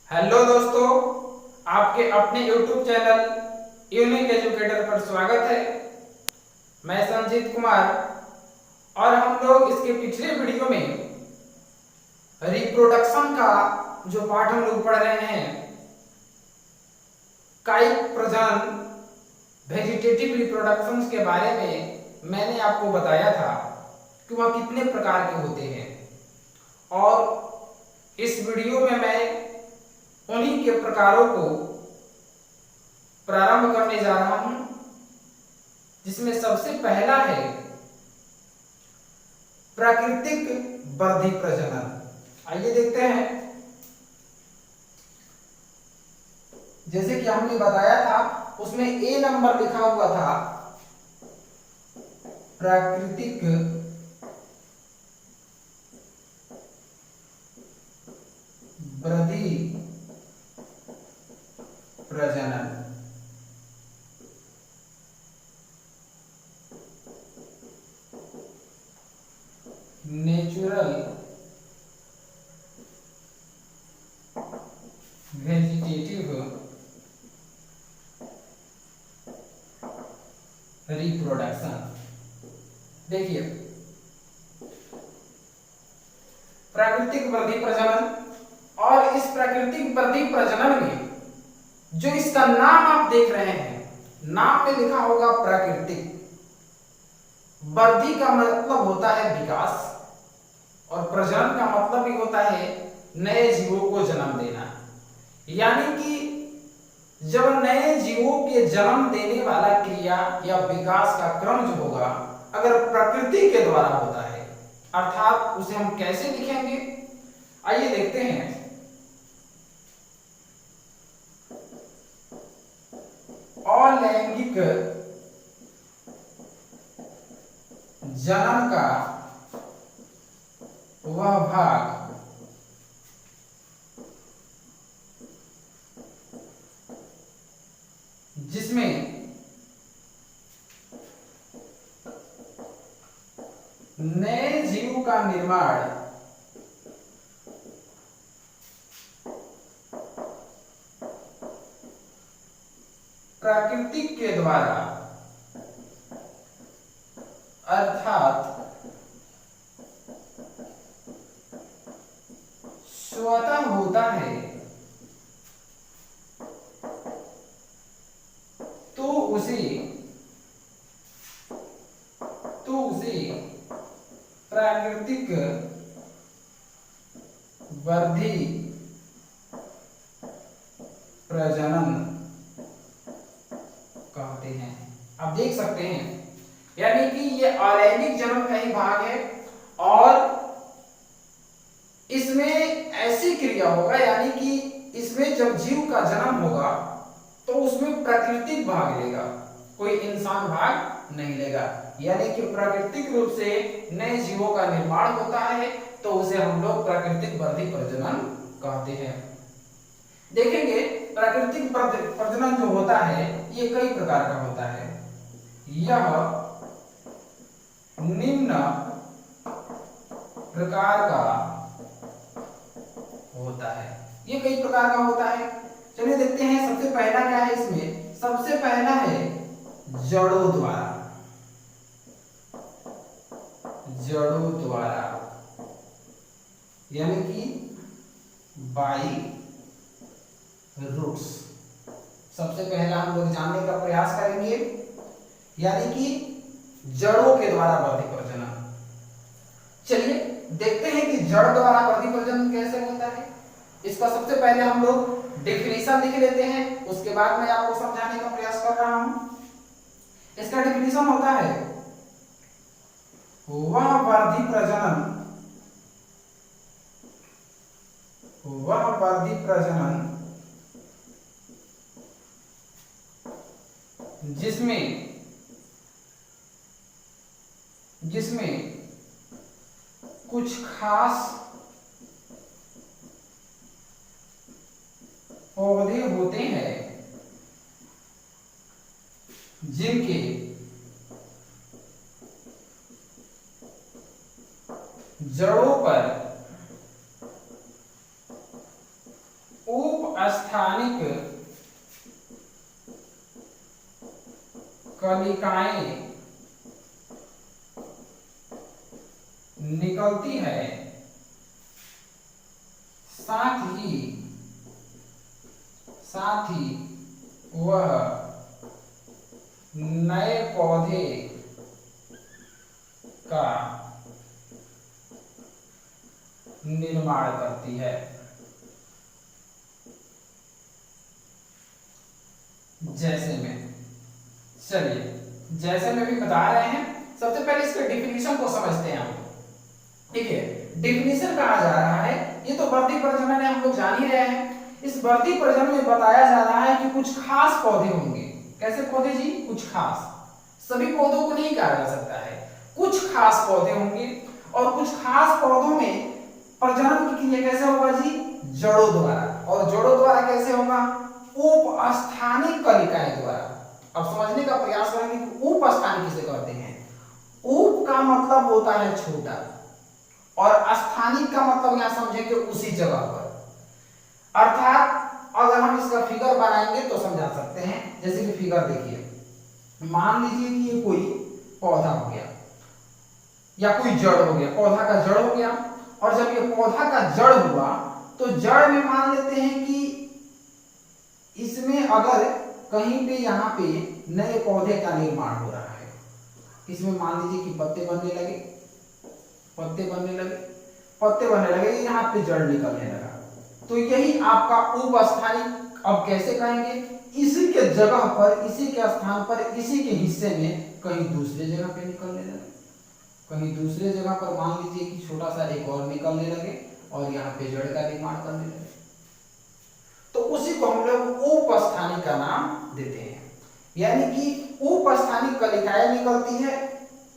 Hello दोस्तों, आपके अपने YouTube चैनल यूनिक एजुकेटर पर स्वागत है। मैं संजीत कुमार और हम लोग इसके पिछले वीडियो में रिप्रोडक्शन का जो पाठ हम लोग पढ़ रहे हैं, कायिक प्रजनन वेजिटेटिव रिप्रोडक्शन के बारे में मैंने आपको बताया था कि वह कितने प्रकार के होते हैं। और इस वीडियो में मैं उन्हीं के प्रकारों को प्रारंभ करने जा रहा हूं, जिसमें सबसे पहला है प्राकृतिक वर्धी प्रजनन। आइए देखते हैं। जैसे कि हमने बताया था, उसमें ए नंबर लिखा हुआ था प्राकृतिक वृद्धि प्रजनन। Natural vegetative reproduction. देखिए, प्राकृतिक वृद्धि प्रजनन, और इस प्राकृतिक वृद्धि प्रजनन में जो इसका नाम आप देख रहे हैं, नाम में लिखा होगा प्राकृतिक। वृद्धि का मतलब होता है विकास और प्रजनन का मतलब भी होता है नए जीवों को जन्म देना। यानी कि जब नए जीवों के जन्म देने वाला क्रिया या विकास का क्रम जो होगा, अगर प्रकृति के द्वारा होता है, अर्थात उसे हम कैसे लिखेंगे, आइए देखते हैं। अलैंगिक जन्म का वह भाग जिसमें नए जीव का निर्माण प्रकृति के द्वारा, अर्थात स्वतः होता है, तो उसे प्राकृतिक वृद्धि प्रजनन कहते हैं। आप देख सकते हैं, यानी कि ये अलैंगिक जन्म का ही भाग है और इसमें ऐसी क्रिया होगा, यानी कि इसमें जब जीव का जन्म होगा तो उसमें प्राकृतिक भाग लेगा, कोई इंसान भाग नहीं लेगा। यानी कि प्राकृतिक रूप से नए जीवों का निर्माण होता है, तो उसे हम लोग प्राकृतिक वृद्धि प्रजनन कहते हैं। देखेंगे, प्राकृतिक प्रजनन जो होता है ये कई प्रकार का होता है। यह निम्न प्रकार का होता है। ये कई प्रकार का होता है। चलिए देखते हैं, सबसे पहला क्या है इसमें। सबसे पहला है जड़ों द्वारा। जड़ों द्वारा यानी कि बाई रूट्स। सबसे पहला हम लोग जानने का प्रयास करेंगे, यानी कि जड़ों के द्वारा वृद्धि प्रजनन। चलिए देखते हैं कि जड़ द्वारा वृद्धि प्रजनन कैसे होता है। इसका सबसे पहले हम लोग डेफिनेशन लिख लेते हैं, उसके बाद मैं आपको समझाने का प्रयास कर रहा हूं। इसका डेफिनेशन होता है वह वृद्धि प्रजनन जिसमें कुछ खास पौधे होते हैं जिनके जड़ों पर उप उपस्थानिक कलिकाएं निकलती है, साथ ही वह नए पौधे का निर्माण करती है। जैसे में भी बता रहे हैं। सबसे पहले इसके डिफिनीशन को समझते हैं हम लोग। ठीक है, डिफिनीशन कहा जा रहा है, ये तो वर्दी प्रजनन है, हम लोग जान ही रहे हैं। इस वर्दी प्रजनन में बताया जा रहा है कि कुछ खास पौधे होंगे। कैसे पौधे जी? कुछ खास, सभी पौधों को नहीं कहा जा सकता है, कुछ खास पौधे होंगे। और कुछ खास पौधों में प्रजनन की क्रिया कैसे होगा जी? जड़ों द्वारा। और जड़ों द्वारा कैसे होगा? उपस्थानिक कलिकाएं द्वारा। अब समझने का प्रयास करेंगे कि उपस्थानिक किसे कहते हैं। उप का मतलब होता है छोटा, और स्थानिक का मतलब यहां समझेंगे उसी जगह पर। अर्थात अगर हम इसका फिगर बनाएंगे तो समझा सकते हैं। जैसे कि फिगर देखिए, मान लीजिए कि ये कोई पौधा हो गया या कोई जड़ हो गया, पौधा का जड़ हो गया। और जब ये पौधा का जड़ हुआ तो जड़ में मान लेते हैं कि इसमें अगर कहीं पे यहाँ पे नए पौधे का निर्माण हो रहा है, इसमें मान लीजिए कि पत्ते बनने लगे, यहाँ पे जड़ निकलने लगा, तो यही आपका उपस्थानिक। अब कैसे कहेंगे? इसी के जगह पर, इसी के स्थान पर, इसी के हिस्से में कहीं दूसरे जगह पे निकलने लगे, कहीं दूसरे जगह पर मान लीजिए कि छोटा सा एक और निकलने लगे और यहाँ पे जड़ का निर्माण करने लगे, तो उसी को हम लोग उपस्थानिक का नाम देते हैं। यानी कि उपस्थानिक कलिकाएं निकलती है,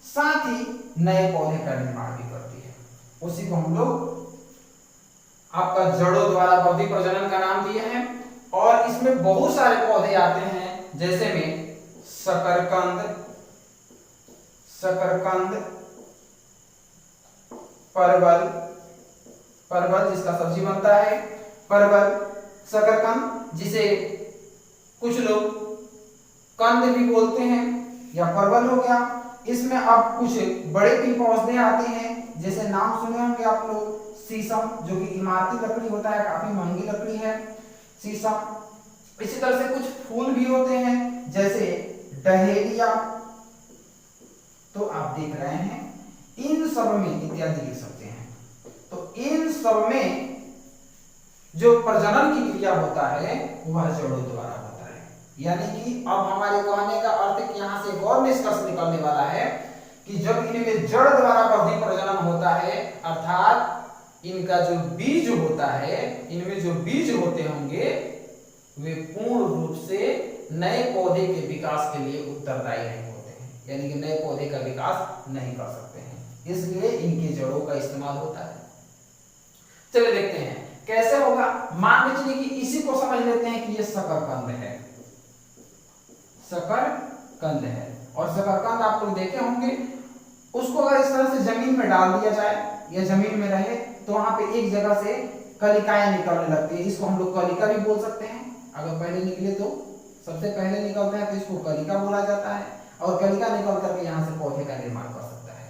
साथ ही नए पौधे का निर्माण भी करती है। उसी को हम लोग आपका जड़ों द्वारा वर्दी प्रजनन का नाम दिए हैं। और इसमें बहुत सारे पौधे आते हैं, जैसे में शकरकंद, परवल जिसका सब्जी बनता है, परवल, शकरकंद जिसे कुछ लोग कंद भी बोलते हैं, या परवल हो गया। इसमें अब कुछ बड़े भी पौधे आते हैं, जैसे नाम सुने होंगे आप लोग, शीशम, जो कि इमारती लकड़ी होता है, काफी महंगी लकड़ी है शीशम। इसी तरह से कुछ फूल भी होते हैं, जैसे डहेलिया, तो आप देख रहे हैं। इन सब में इत्यादि लिख सकते हैं। तो इन सब में जो प्रजनन की क्रिया होता है वह जड़ों द्वारा होता है। यानी कि अब हमारे कहने का अर्थ कि यहाँ से एक और निष्कर्ष निकलने वाला है कि जब इनमें जड़ द्वारा वर्दी प्रजनन होता है, अर्थात इनका जो बीज होता है, इनमें जो बीज होते होंगे वे पूर्ण रूप से नए पौधे के विकास के लिए उत्तरदायी नहीं होते हैं, यानी कि नए पौधे का विकास नहीं कर सकते हैं, इसलिए इनकी जड़ों का इस्तेमाल होता है। चलिए देखते हैं कैसे होगा। मान लीजिए कि इसी को समझ लेते हैं कि ये शकरकंद है, शकरकंद है। और शकरकंद आप लोग देखे होंगे, उसको अगर इस तरह से जमीन में डाल दिया जाए या जमीन में रहे तो वहां पे एक जगह से कलिकाएं निकलने लगती है। इसको हम लोग कलिका भी बोल सकते हैं। अगर पहले निकले तो सबसे पहले निकलता है तो इसको कलिका बोला जाता है, और कलिका निकल करके यहाँ से पौधे का निर्माण कर सकता है।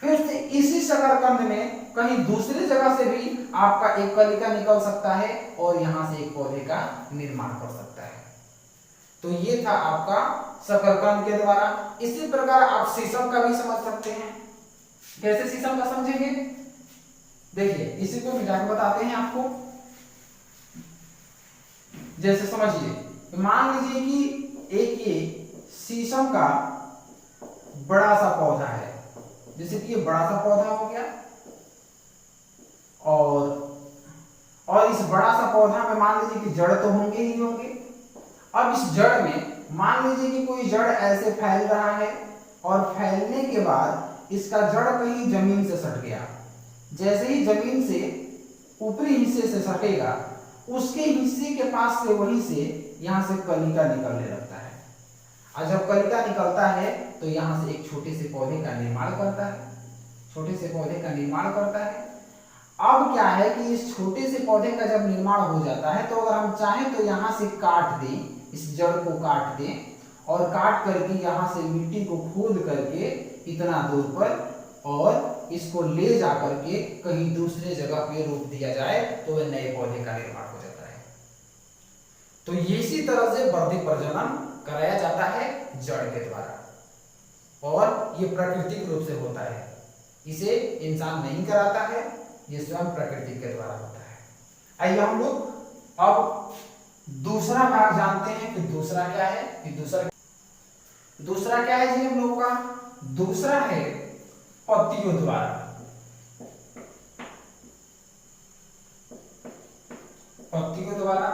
फिर से इसी शकरकंद में कहीं दूसरी जगह से भी आपका एक कलिका निकल सकता है और यहाँ से एक पौधे का निर्माण कर सकता है। तो ये था आपका शकरकंद के द्वारा। इसी प्रकार आप शीशम का भी समझ सकते हैं। कैसे शीशम का समझेंगे? देखिए, इसी को मिटा के बताते हैं आपको। जैसे समझिए, मान लीजिए कि एक ये शीशम का बड़ा सा पौधा है, जैसे कि ये बड़ा सा पौधा हो गया, और इस बड़ा सा पौधा में मान लीजिए कि जड़ तो होंगे ही होंगे। अब इस जड़ में मान लीजिए कि कोई जड़ ऐसे फैल रहा है, और फैलने के बाद इसका जड़ कहीं जमीन से सट गया। जैसे ही जमीन से ऊपरी हिस्से से सटेगा, उसके हिस्से के पास से, वहीं से यहाँ से कलिका निकलने लगता है। और जब कलिका निकलता है तो यहाँ से एक छोटे से पौधे का निर्माण करता है, छोटे से पौधे का निर्माण करता है। अब क्या है कि इस छोटे से पौधे का जब निर्माण हो जाता है तो अगर हम चाहें तो यहाँ से काट दें, इस जड़ को काट दें और काट करके यहाँ से मिट्टी को खोद करके इतना दूर पर और इसको ले जा करके कहीं दूसरे जगह पे रोप दिया जाए तो वह नए पौधे का निर्माण हो जाता है। तो इसी तरह से वर्धित प्रजनन कराया जाता है जड़ के द्वारा और ये प्राकृतिक रूप से होता है, इसे इंसान नहीं कराता है, ये स्वयं प्रकृति के द्वारा होता है। आइए हम लोग अब दूसरा भाग जानते हैं कि दूसरा क्या है। कि दूसरा क्या है जी हम लोगों का? दूसरा है पत्तियों द्वारा। पत्तियों द्वारा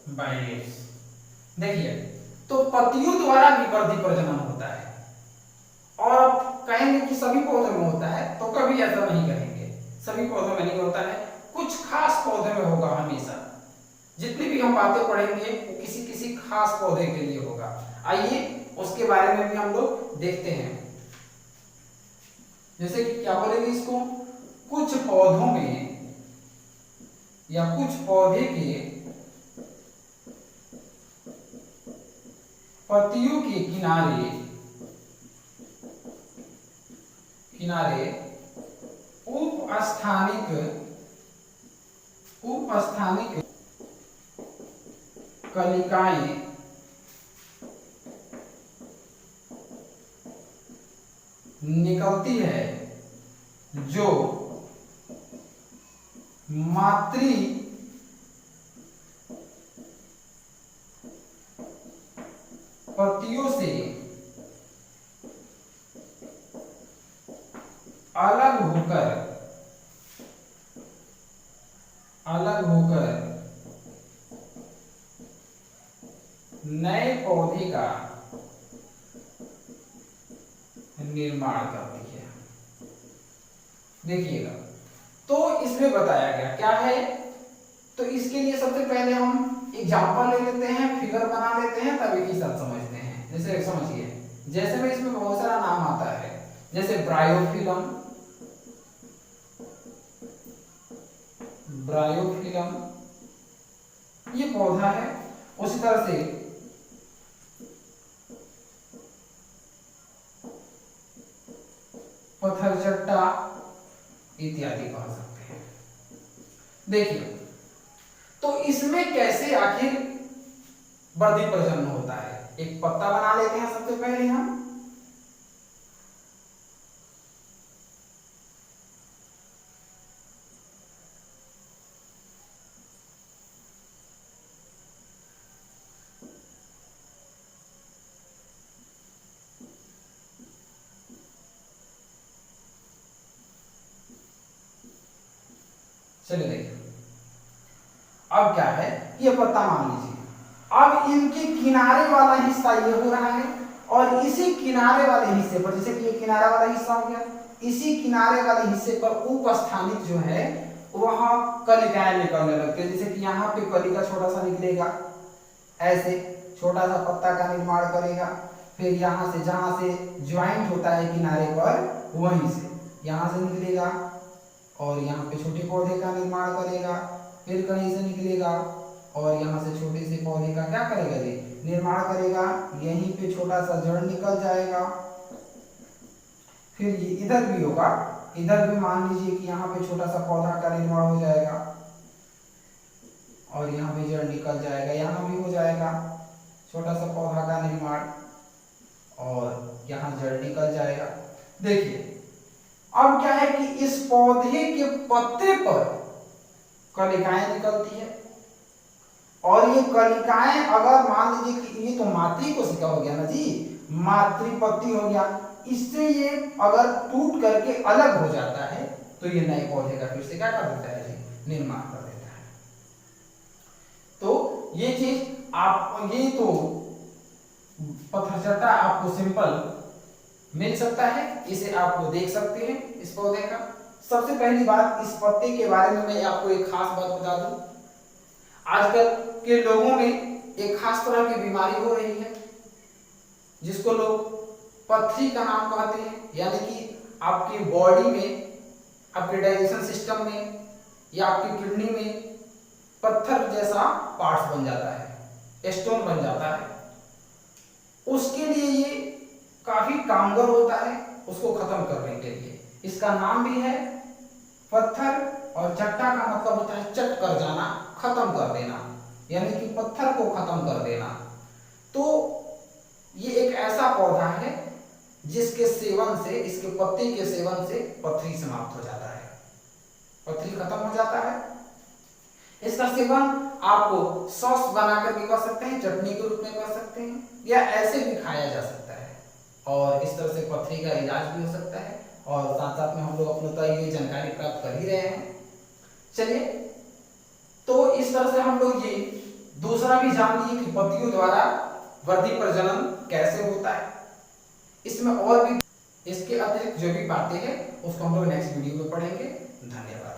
बाइलेट्स। देखिए तो पत्तियों द्वारा भी वर्धित प्रजनन होता है और कहेंगे कि सभी पौधों में होता है तो कभी ऐसा नहीं कहेंगे, सभी पौधों में नहीं होता है, कुछ खास पौधे में होगा हमेशा। जितनी भी हम बातें पढ़ेंगे वो किसी किसी खास पौधे के लिए होगा। आइए उसके बारे में भी हम लोग देखते हैं। जैसे कि क्या बोलेंगे इसको, कुछ पौधों में या कुछ पौधे के पत्तियों के किनारे उपस्थानिक कलिकाएं निकलती है जो मातृ पत्तियों से अलग होकर नए पौधे का निर्माण करती है। देखिएगा तो इसमें बताया गया क्या है, तो इसके लिए सबसे पहले हम एग्जांपल ले लेते हैं, फिगर बना लेते हैं, तब एक ही साथ समझते हैं। जैसे समझिए, जैसे में इसमें बहुत सारा नाम आता है, जैसे ब्रायोफिलम ये पौधा है। उसी तरह से पत्थरचट्टा इत्यादि कह सकते हैं। देखिए तो इसमें कैसे आखिर वर्धित प्रजनन होता है। एक पत्ता बना लेते हैं सबसे पहले हम। चलिए देखिए अब क्या है, ये पत्ता मान लीजिए, अब इनके किनारे वाला हिस्सा ये हो रहा है और इसी किनारे वाले हिस्से पर, जैसे कि ये किनारा वाला हिस्सा हो गया, इसी किनारे वाले हिस्से पर उपस्थानिक जो है वहां कलिकाएं निकलने लगती है। जैसे कि यहाँ पे कलिका छोटा सा निकलेगा, ऐसे छोटा सा पत्ता का निर्माण करेगा, फिर यहाँ से जहां से ज्वाइंट होता है किनारे पर वहीं से यहाँ से निकलेगा और यहाँ पे छोटे पौधे का निर्माण करेगा, फिर कहीं से निकलेगा और यहाँ से छोटे से पौधे का क्या करेगा जी, निर्माण करेगा। यहीं पे छोटा सा जड़ निकल जाएगा, फिर ये इधर भी होगा, इधर भी मान लीजिए कि यहाँ पे छोटा सा पौधा का निर्माण हो जाएगा और यहाँ पे जड़ निकल जाएगा, यहाँ भी हो जाएगा छोटा सा पौधा का निर्माण और यहाँ जड़ निकल जाएगा। देखिए अब क्या है कि इस पौधे के पत्ते पर कलिकाएं निकलती है और ये कलिकाएं अगर मान लीजिए कि ये तो मातृ कोशिका हो गया ना जी, मातृ पत्ती हो गया, इससे ये अगर टूट करके अलग हो जाता है तो ये नए पौधे का फिर से क्या कर देता है जी, निर्माण कर देता है। तो ये चीज आप, ये तो पत्थरचट्टा आपको सिंपल मिल सकता है, इसे आप देख सकते हैं इस पौधे का। सबसे पहली बात, इस पत्ते के बारे में मैं आपको एक खास बात बता दूं। आजकल के लोगों में एक खास तरह की बीमारी हो रही है जिसको लोग पथरी का नाम कहते हैं, यानी कि आपकी बॉडी में, आपके डाइजेशन सिस्टम में या आपकी किडनी में पत्थर जैसा पार्ट्स बन जाता है, स्टोन बन जाता है, उसके लिए ये काफी कामगार होता है उसको खत्म करने के लिए। इसका नाम भी है पत्थर, और चट्टा का मतलब होता है चट कर जाना, खत्म कर देना, यानी कि पत्थर को खत्म कर देना। तो ये एक ऐसा पौधा है जिसके सेवन से, इसके पत्ते के सेवन से पथरी समाप्त हो जाता है, पथरी खत्म हो जाता है। इसका सेवन आप सॉस बनाकर भी कर सकते हैं, चटनी के रूप में कर सकते हैं, या ऐसे भी खाया जा सकता है, और इस तरह से पथरी का इलाज भी हो सकता है। और साथ साथ में हम लोग अपने तो ये जानकारी प्राप्त कर ही रहे हैं। चलिए, तो इस तरह से हम लोग ये दूसरा भी जान लिए कि पत्तियों द्वारा वृद्धि प्रजनन कैसे होता है। इसमें और भी इसके अतिरिक्त जो भी बातें हैं उसको हम लोग नेक्स्ट वीडियो में पढ़ेंगे। धन्यवाद।